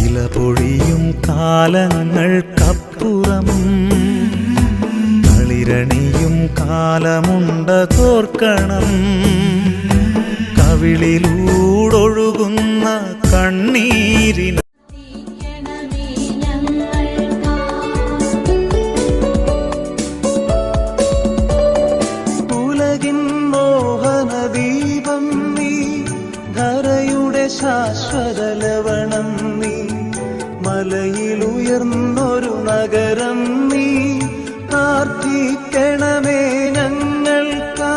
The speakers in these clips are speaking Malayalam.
ഇലപൊഴിയും കാലങ്ങൾക്കപ്പുറം കളിരണിയും കാലമുണ്ട തോർക്കണം. കവിളിലൂടൊഴുകുന്ന കണ്ണീരിന് ഉലകിൻ മോഹനദീപം നീ, ധരയുടെ ശാശ്വത ലവണം നീ, മലയിലുയർന്നൊരു നഗരം നീ, പ്രാർത്ഥിക്കണമേ ഞങ്ങൾക്കാ.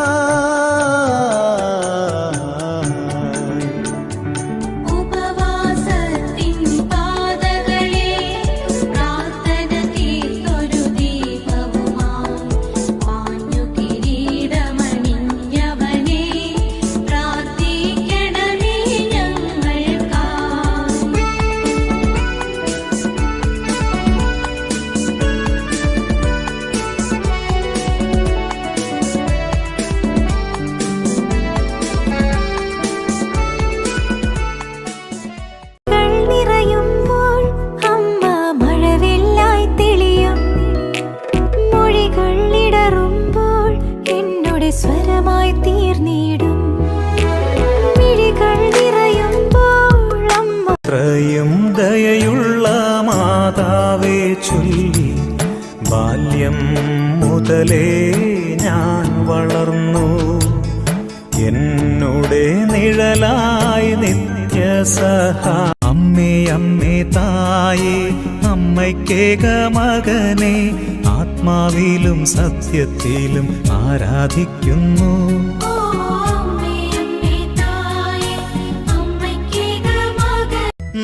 സ്വരമായി തീർന്നിടും മിഴികൾ നിറയുമ്പോൾ അമ്മ. ത്രയും ദയയുള്ള മാതാവേ ചൊല്ലി ബാല്യം മുതലേ ഞാൻ വളർന്നു. എന്നുടെ നിഴലായി നിത്യസഹാ. അമ്മേ അമ്മേ തായേ അമ്മയ്ക്കേക മകനെ, ആത്മാവിലും സത്യത്തിലും ആരാധിക്കുന്നു.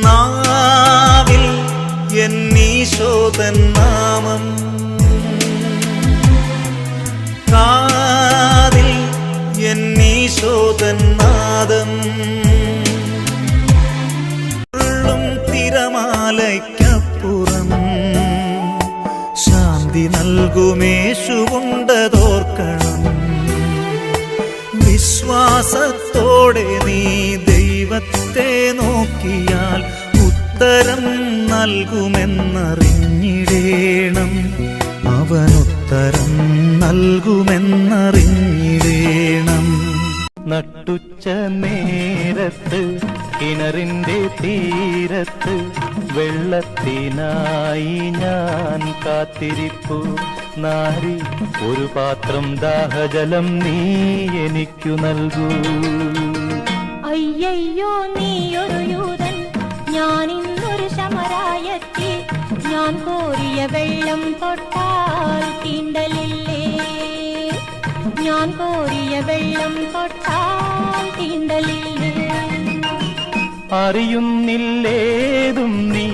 നാവിൽ എന്നീശോതൻ നാമം, കാതിൽ എന്നീശോതൻ നാദം, തിരമാലയ്ക്കപ്പുറം ശാന്തി നൽകുമേശുവുണ്ടതോർക്കണം. വിശ്വാസത്തോടെ നീ ദൈവത്തെ നോക്കിയാൽ ഉത്തരം നൽകുമെന്നറിഞ്ഞിടേണം. അവനുത്തരം നൽകുമെന്നറിഞ്ഞിടേണം. നട്ടുച്ച നേരത്ത് കിണറിന്റെ തീരത്ത് വെള്ളത്തിനായി ഞാൻ കാത്തിരിപ്പു. നാരി ഒരു പാത്രം ദാഹജലം നീ എനിക്കു നൽകൂ. അയ്യയ്യോ നീയൊരു യൂതൻ, ഞാൻ ഇന്നൊരു ശമരായത്തി. ഞാൻ കോരിയ വെള്ളം തൊട്ടാൽ തീണ്ടലില്ലേ, ഞാൻ കോരിയ വെള്ളം തൊട്ടാൽ തീണ്ടലില്ലേ. അറിയുന്നില്ലേതും നീ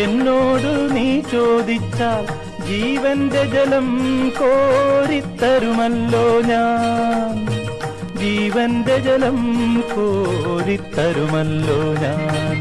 എന്നോട് നീ ചോദിച്ചാൽ ജീവന്റെ ജലം കോരിത്തരുമല്ലോ ഞാൻ, ജീവന്റെ ജലം കോരിത്തരുമല്ലോ ഞാൻ.